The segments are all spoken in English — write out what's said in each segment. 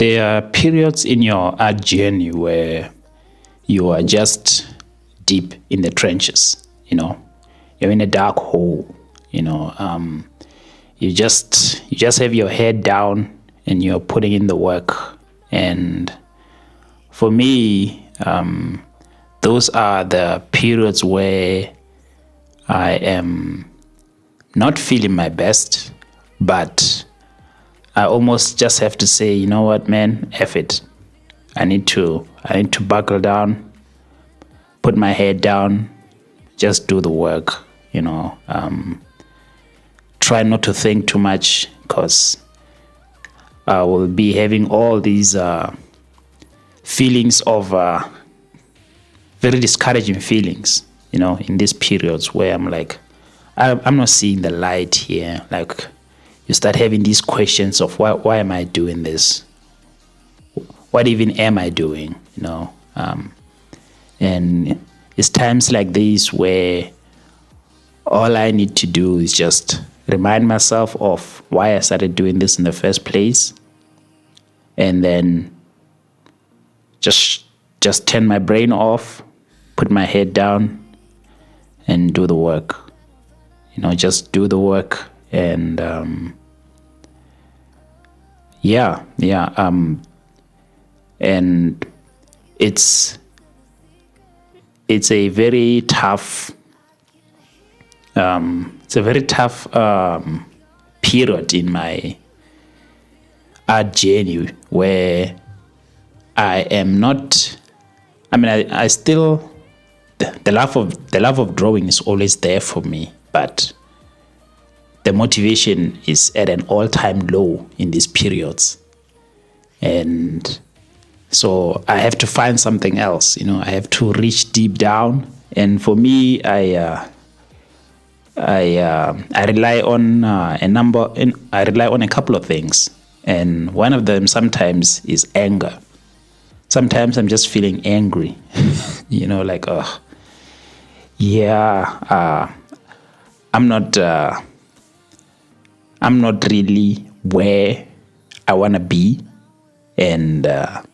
There are periods in your art journey where you are just deep in the trenches, you're in a dark hole, you just have your head down and you're putting in the work. And for me, those are the periods where I am not feeling my best, but I almost just have to say, you know what, man, F it. I need to buckle down, put my head down, just do the work, try not to think too much, because I will be having all these feelings of very discouraging feelings, in these periods where I'm like, I'm not seeing the light here. Like, you start having these questions of why am I doing this? What even am I doing? And it's times like these where all I need to do is just remind myself of why I started doing this in the first place, and then just turn my brain off, put my head down, and do the work. Just do the work. And and it's a very tough period in my art journey where I am not. I still, the love of drawing is always there for me, but the motivation is at an all-time low in these periods. And so I have to find something else. I have to reach deep down. And for me, I rely on I rely on a couple of things. And one of them sometimes is anger. Sometimes I'm just feeling angry, like, I'm not really where I want to be. And that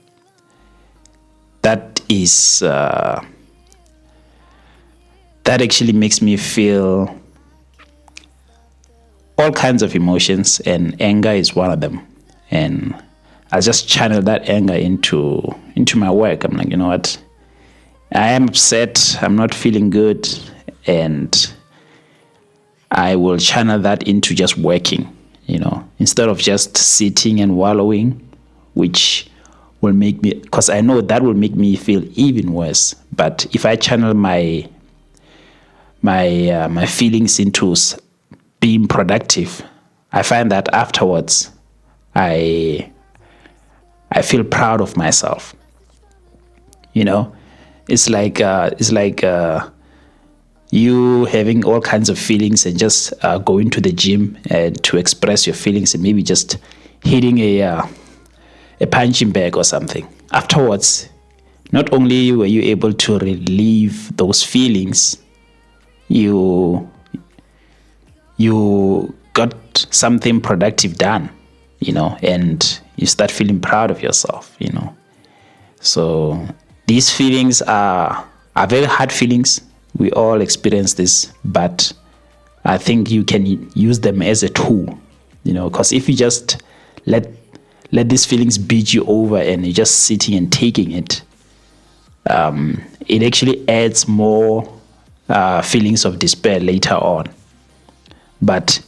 actually makes me feel all kinds of emotions, and anger is one of them. And I just channel that anger into my work. I'm like, you know what? I am upset. I'm not feeling good. And I will channel that into just working, instead of just sitting and wallowing, which will make me, because I know that will make me feel even worse. But if I channel my feelings into being productive, I find that afterwards I feel proud of myself. It's like you having all kinds of feelings and just going to the gym to express your feelings, and maybe just hitting a punching bag or something. Afterwards, not only were you able to relieve those feelings, you got something productive done, and you start feeling proud of yourself, So these feelings are very hard feelings. We all experience this, but I think you can use them as a tool, because if you just let these feelings beat you over and you're just sitting and taking it, it actually adds more feelings of despair later on. But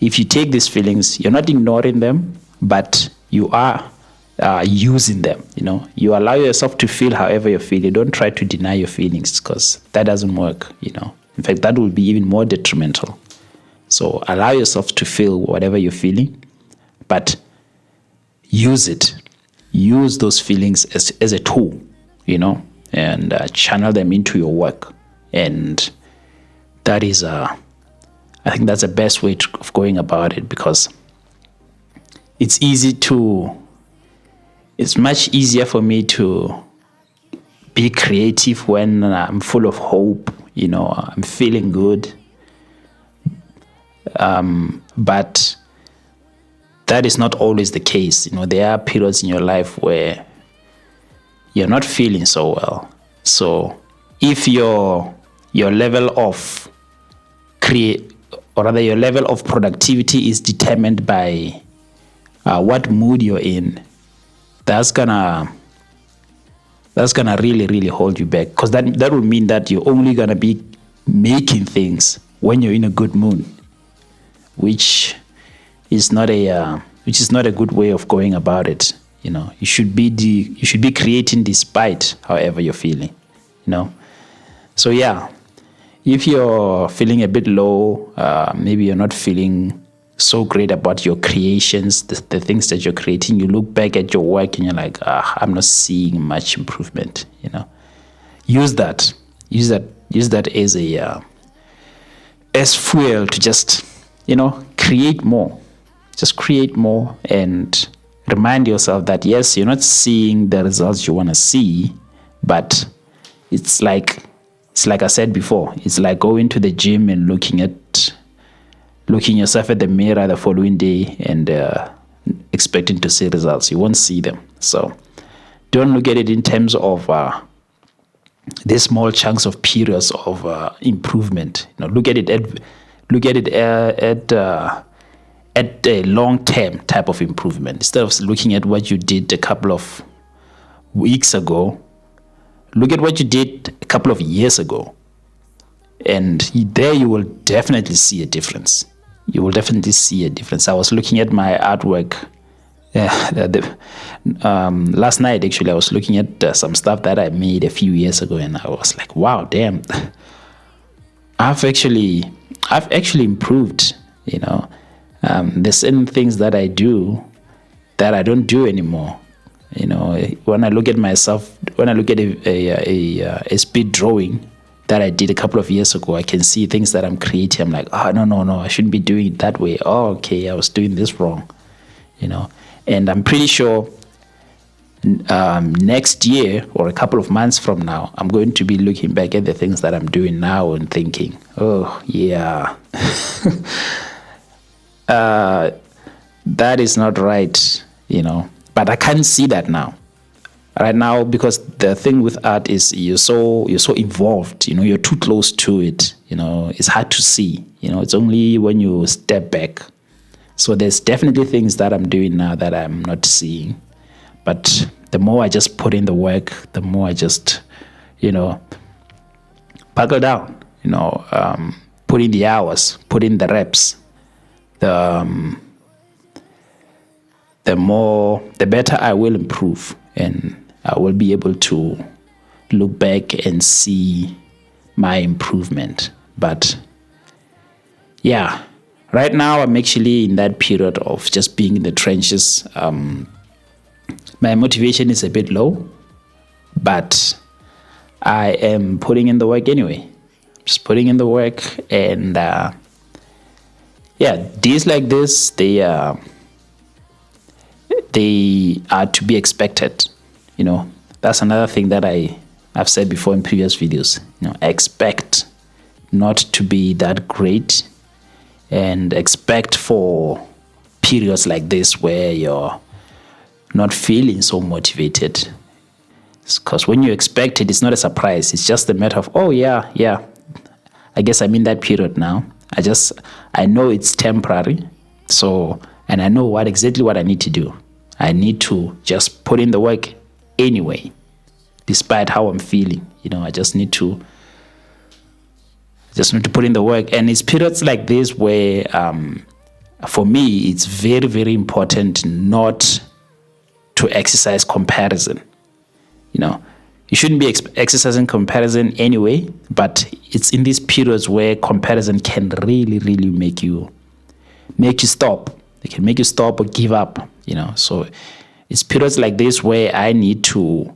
if you take these feelings, you're not ignoring them, but you are using them. You allow yourself to feel however you feel. You don't try to deny your feelings, because that doesn't work. In fact, that will be even more detrimental. So allow yourself to feel whatever you're feeling, but use it. Use those feelings as a tool, and channel them into your work. And that is, I think that's the best way of going about it, because it's much easier for me to be creative when I'm full of hope, I'm feeling good. But that is not always the case. There are periods in your life where you're not feeling so well. So if your level of your level of productivity is determined by what mood you're in, that's gonna really, really hold you back, because that would mean that you're only gonna be making things when you're in a good mood, which is not a good way of going about it. You should be creating despite however you're feeling. So yeah, if you're feeling a bit low, maybe you're not feeling so great about your creations, the things that you're creating, you look back at your work and you're like, I'm not seeing much improvement. Use that as fuel to just create more. Just create more and remind yourself that yes, you're not seeing the results you want to see, but it's like I said before, it's like going to the gym and looking yourself at the mirror the following day and expecting to see results. You won't see them. So don't look at it in terms of these small chunks of periods of improvement. Look at it at a long-term type of improvement. Instead of looking at what you did a couple of weeks ago, look at what you did a couple of years ago. And there you will definitely see a difference. I was looking at my artwork last night. Actually, I was looking at some stuff that I made a few years ago, and I was like, wow, damn, I've actually improved. There's certain things that I do that I don't do anymore. When I look at myself, when I look at a speed drawing that I did a couple of years ago, I can see things that I'm creating. I'm like, no, I shouldn't be doing it that way. Oh, okay, I was doing this wrong. And I'm pretty sure next year or a couple of months from now, I'm going to be looking back at the things that I'm doing now and thinking, oh yeah, that is not right, but I can't see that now. Right now, because the thing with art is you're so involved, you're too close to it, it's hard to see, it's only when you step back. So there's definitely things that I'm doing now that I'm not seeing, but the more I just put in the work, the more I just, buckle down, put in the hours, put in the reps, the better I will improve, and I will be able to look back and see my improvement. But yeah, right now I'm actually in that period of just being in the trenches. My motivation is a bit low, but I am putting in the work anyway. Just putting in the work, and days like this, they are to be expected. That's another thing that I've said before in previous videos. Expect not to be that great, and expect for periods like this where you're not feeling so motivated. Because when you expect it, it's not a surprise. It's just a matter of, oh yeah, I guess I'm in that period now. I know it's temporary. So, and I know exactly what I need to do. I need to just put in the work anyway, despite how I'm feeling. I just need to put in the work. And it's periods like this where, for me, it's very, very important not to exercise comparison. You shouldn't be exercising comparison anyway, but it's in these periods where comparison can really, really make you stop. It can make you stop or give up, So it's periods like this where I need to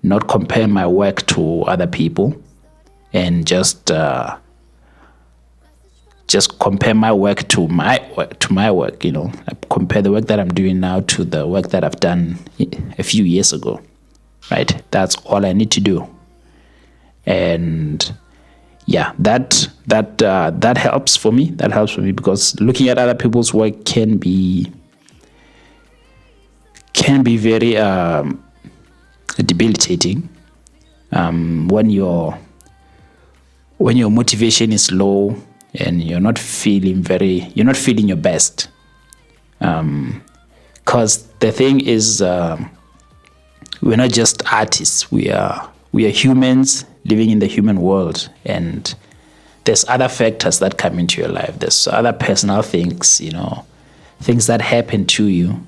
not compare my work to other people, and just compare my work to my work. I compare the work that I'm doing now to the work that I've done a few years ago. Right? That's all I need to do. And yeah, that helps for me. That helps for me, because looking at other people's work can be can be very debilitating when your motivation is low and you're not feeling your best. Because the thing is, we're not just artists. We are humans living in the human world, and there's other factors that come into your life. There's other personal things, things that happen to you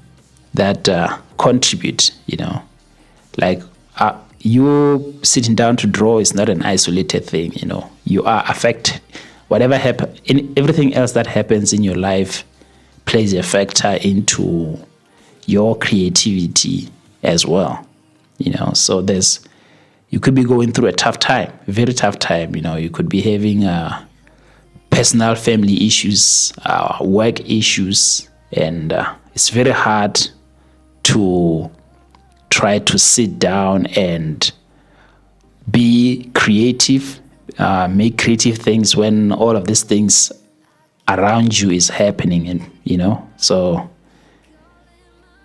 that contribute. Like you sitting down to draw is not an isolated thing. You are affected. Whatever happens, everything else that happens in your life plays a factor into your creativity as well. So you could be going through a tough time, very tough time. You could be having personal family issues, work issues, and it's very hard to try to sit down and be creative, make creative things when all of these things around you is happening. And so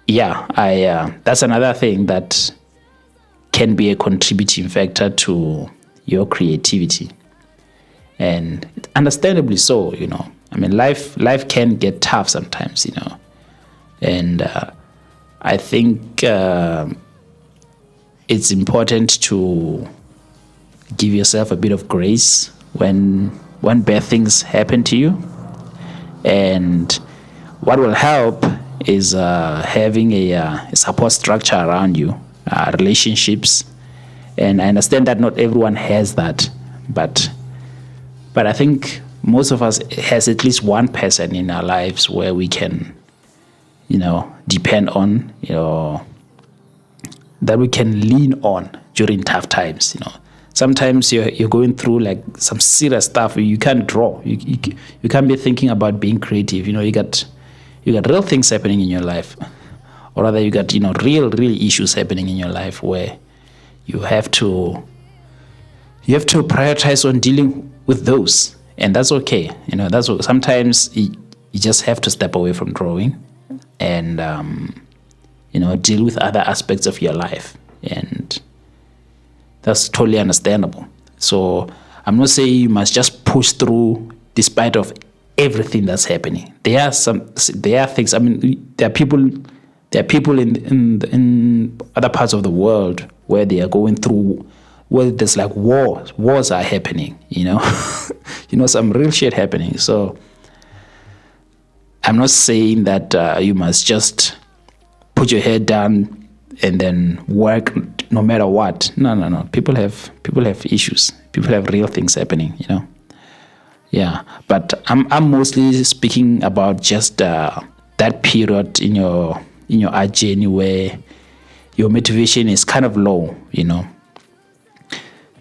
yeah, that's another thing that can be a contributing factor to your creativity, and understandably so. Life can get tough sometimes, and I think it's important to give yourself a bit of grace when bad things happen to you. And what will help is having a support structure around you, relationships. And I understand that not everyone has that, but I think most of us has at least one person in our lives where we can, depend on, that we can lean on during tough times. Sometimes you're going through like some serious stuff. You can't draw. You can't be thinking about being creative. You got real things happening in your life, or rather, you got real issues happening in your life where you have to prioritize on dealing with those, and that's okay. That's what, sometimes you just have to step away from drawing and deal with other aspects of your life, and that's totally understandable. So I'm not saying you must just push through despite of everything that's happening. There are things. There are people in other parts of the world where they are going through, where there's like wars are happening. Some real shit happening. So I'm not saying that you must just put your head down and then work no matter what. No. People have issues. People have real things happening. Yeah, but I'm mostly speaking about just that period in your art journey where your motivation is kind of low.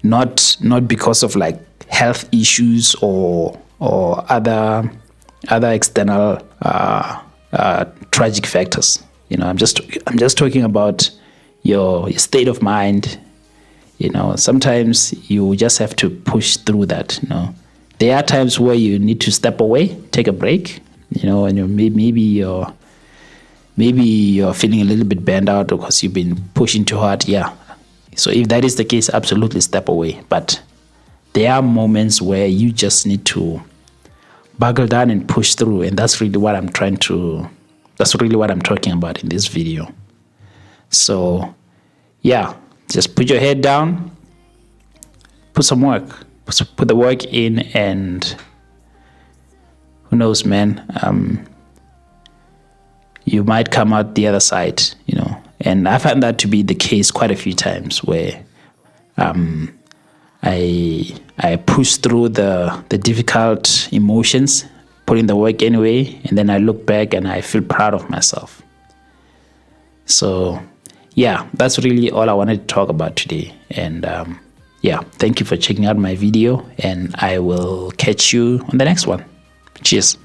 Not because of like health issues or other external tragic factors. I'm just talking about your state of mind. Sometimes you just have to push through that. There are times where you need to step away, take a break. And maybe you're feeling a little bit burned out because you've been pushing too hard. Yeah. So if that is the case, absolutely step away. But there are moments where you just need to buckle down and push through, and that's really what I'm talking about in this video. So yeah, just put your head down, put some work, put the work in, and who knows, man, you might come out the other side, and I found that to be the case quite a few times where I push through the difficult emotions, put in the work anyway, and then I look back and I feel proud of myself. So yeah, that's really all I wanted to talk about today. And thank you for checking out my video, and I will catch you on the next one. Cheers.